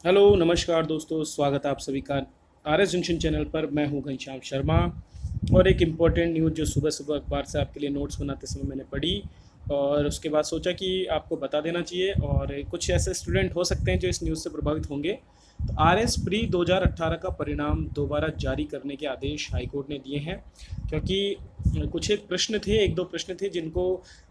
Hello नमस्कार दोस्तों, स्वागत है आप सभी का आर एस जंक्शन चैनल पर। मैं हूं घनश्याम शर्मा और एक इम्पॉर्टेंट न्यूज़ जो सुबह सुबह अखबार से आपके लिए नोट्स बनाते समय मैंने पढ़ी और उसके बाद सोचा कि आपको बता देना चाहिए। और कुछ ऐसे स्टूडेंट हो सकते हैं जो इस न्यूज़ से प्रभावित होंगे। तो आर एस प्री 2018 का परिणाम दोबारा जारी करने के आदेश हाईकोर्ट ने दिए हैं, क्योंकि कुछ एक दो प्रश्न थे जिनको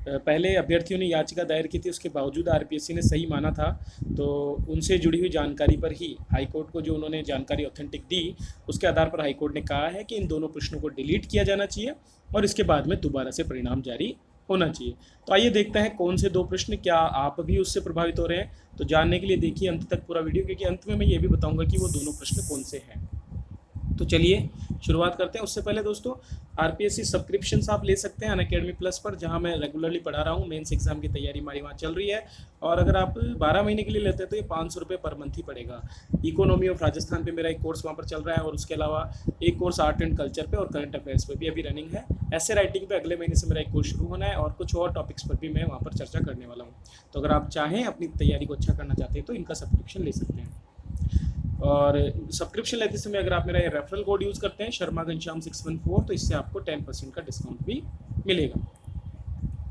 पहले अभ्यर्थियों ने याचिका दायर की थी, उसके बावजूद आरपीएससी ने सही माना था। तो उनसे जुड़ी हुई जानकारी पर ही हाईकोर्ट को जो उन्होंने जानकारी ऑथेंटिक दी, उसके आधार पर हाईकोर्ट ने कहा है कि इन दोनों प्रश्नों को डिलीट किया जाना चाहिए और इसके बाद में दोबारा से परिणाम जारी होना चाहिए। तो आइए देखते हैं कौन से दो प्रश्न, क्या आप भी उससे प्रभावित हो रहे हैं। तो जानने के लिए देखिए अंत तक पूरा वीडियो, क्योंकि अंत में मैं ये भी बताऊंगा कि वो दोनों प्रश्न कौन से हैं। तो चलिए शुरुआत करते हैं। उससे पहले दोस्तों, आरपीएससी सब्सक्रिप्शंस आप ले सकते हैं अनअकैडमी प्लस पर, जहां मैं रेगुलरली पढ़ा रहा हूं। मेंस एग्जाम की तैयारी हमारी वहां चल रही है। और अगर आप 12 महीने के लिए लेते हैं तो ये 500 रुपये पर मंथ ही पड़ेगा। इकोनॉमी ऑफ राजस्थान पे मेरा एक कोर्स वहाँ पर चल रहा है, और उसके अलावा एक कोर्स आर्ट एंड कल्चर पे और करंट अफेयर्स पे भी अभी रनिंग है। ऐसे राइटिंग पे अगले महीने से मेरा एक कोर्स शुरू होना है, और कुछ और टॉपिक्स पर भी मैं वहाँ पर चर्चा करने वाला हूँ। तो अगर आप चाहें, अपनी तैयारी को अच्छा करना चाहते हैं, तो इनका सब्सक्रिप्शन ले सकते हैं। और सब्सक्रिप्शन लेते समय अगर आप मेरा ये रेफरल कोड यूज़ करते हैं शर्मा घनश्याम 614, तो इससे आपको 10% का डिस्काउंट भी मिलेगा।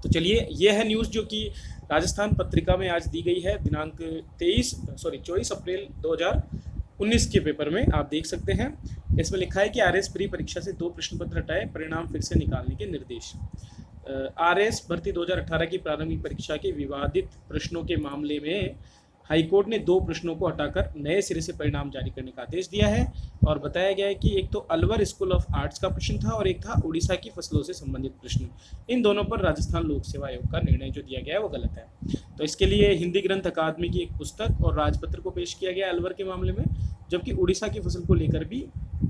तो चलिए, ये है न्यूज़ जो कि राजस्थान पत्रिका में आज दी गई है, दिनांक 24 अप्रैल 2019 के पेपर में आप देख सकते हैं। इसमें लिखा है कि आर एस प्री परीक्षा से 2 प्रश्न पत्र हटाए, परिणाम फिर से निकालने के निर्देश। आर एस भर्ती 2018 की प्रारंभिक परीक्षा के विवादित प्रश्नों के मामले में हाईकोर्ट ने 2 प्रश्नों को हटाकर नए सिरे से परिणाम जारी करने का आदेश दिया है। और बताया गया है कि एक तो अलवर स्कूल ऑफ आर्ट्स का प्रश्न था और एक था उड़ीसा की फसलों से संबंधित प्रश्न। इन दोनों पर राजस्थान लोक सेवा आयोग का निर्णय जो दिया गया है वो गलत है। तो इसके लिए हिंदी ग्रंथ अकादमी की एक पुस्तक और राजपत्र को पेश किया गया अलवर के मामले में, जबकि उड़ीसा की फसल को लेकर भी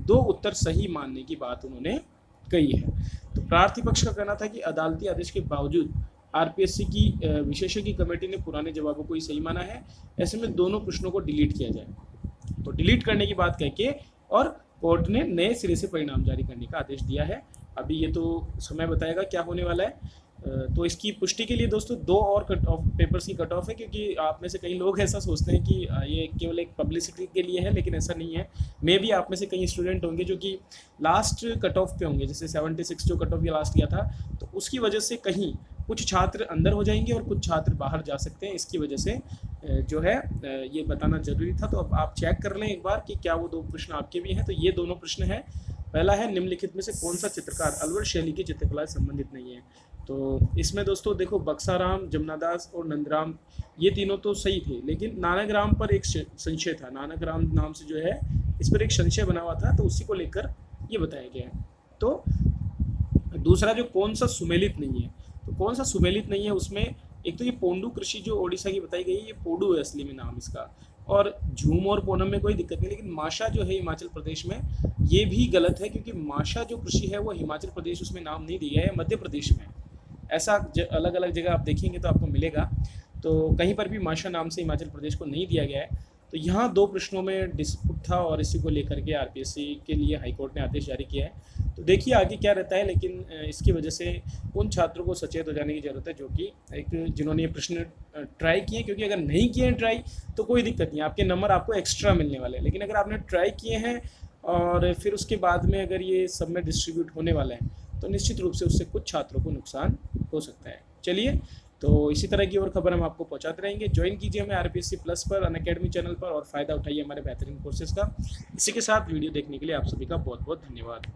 2 उत्तर सही मानने की बात उन्होंने कही है। तो प्रार्थी पक्ष का कहना था कि अदालती आदेश के बावजूद आरपीएससी की विशेषज्ञ कमेटी ने पुराने जवाबों को ही सही माना है। ऐसे में दोनों प्रश्नों को डिलीट किया जाए। तो डिलीट करने की बात कह के और कोर्ट ने नए सिरे से परिणाम जारी करने का आदेश दिया है। अभी ये तो समय बताएगा क्या होने वाला है। तो इसकी पुष्टि के लिए दोस्तों 2 और कट ऑफ पेपर्स की कट ऑफ है, क्योंकि आप में से कई लोग ऐसा सोचते हैं कि ये केवल एक पब्लिसिटी के लिए है, लेकिन ऐसा नहीं है। मे भी आप में से कई स्टूडेंट होंगे जो कि लास्ट कट ऑफ पे होंगे, जैसे 76 जो कट ऑफ ये लास्ट किया था, तो उसकी वजह से कहीं कुछ छात्र अंदर हो जाएंगे और कुछ छात्र बाहर जा सकते हैं। इसकी वजह से जो है ये बताना जरूरी था। तो अब आप चेक कर लें एक बार कि क्या वो 2 प्रश्न आपके भी हैं। तो ये दोनों प्रश्न हैं। पहला है, निम्नलिखित में से कौन सा चित्रकार अलवर शैली की चित्रकला से संबंधित नहीं है। तो इसमें दोस्तों देखो, बक्साराम, जमुनादास और नंदराम, ये तीनों तो सही थे, लेकिन नानकराम पर एक संशय था। नानकराम नाम से जो है, इस पर एक संशय बना हुआ था, तो उसी को लेकर ये बताया गया है। तो दूसरा जो कौन सा सुमेलित नहीं है, तो कौन सा सुमेलित नहीं है उसमें एक तो ये पोंडू कृषि जो ओडिशा की बताई गई है, ये पोडू है असली में नाम इसका। और झूम और पोनम में कोई दिक्कत नहीं, लेकिन माशा जो है हिमाचल प्रदेश में, ये भी गलत है, क्योंकि माशा जो कृषि है वो हिमाचल प्रदेश उसमें नाम नहीं दिया है, मध्य प्रदेश में। ऐसा अलग अलग जगह आप देखेंगे तो आपको मिलेगा। तो कहीं पर भी माशा नाम से हिमाचल प्रदेश को नहीं दिया गया है। तो यहाँ 2 प्रश्नों में डिस्प्यूट था, और इसी को लेकर के आरपीएससी के लिए हाईकोर्ट ने आदेश जारी किया है। तो देखिए आगे क्या रहता है, लेकिन इसकी वजह से उन छात्रों को सचेत हो जाने की ज़रूरत है जो कि जिन्होंने ये प्रश्न ट्राई किए, क्योंकि अगर नहीं किए हैं ट्राई तो कोई दिक्कत नहीं, आपके नंबर आपको एक्स्ट्रा मिलने वाले हैं। लेकिन अगर आपने ट्राई किए हैं और फिर उसके बाद में अगर ये सब में डिस्ट्रीब्यूट होने वाला है, तो निश्चित रूप से उससे कुछ छात्रों को नुकसान हो सकता है। चलिए, तो इसी तरह की और खबर हम आपको पहुंचाते रहेंगे। ज्वाइन कीजिए हमें आरपीएससी प्लस पर, अनअकैडमी चैनल पर, और फ़ायदा उठाइए हमारे बेहतरीन कोर्सेज़ का। इसी के साथ वीडियो देखने के लिए आप सभी का बहुत बहुत धन्यवाद।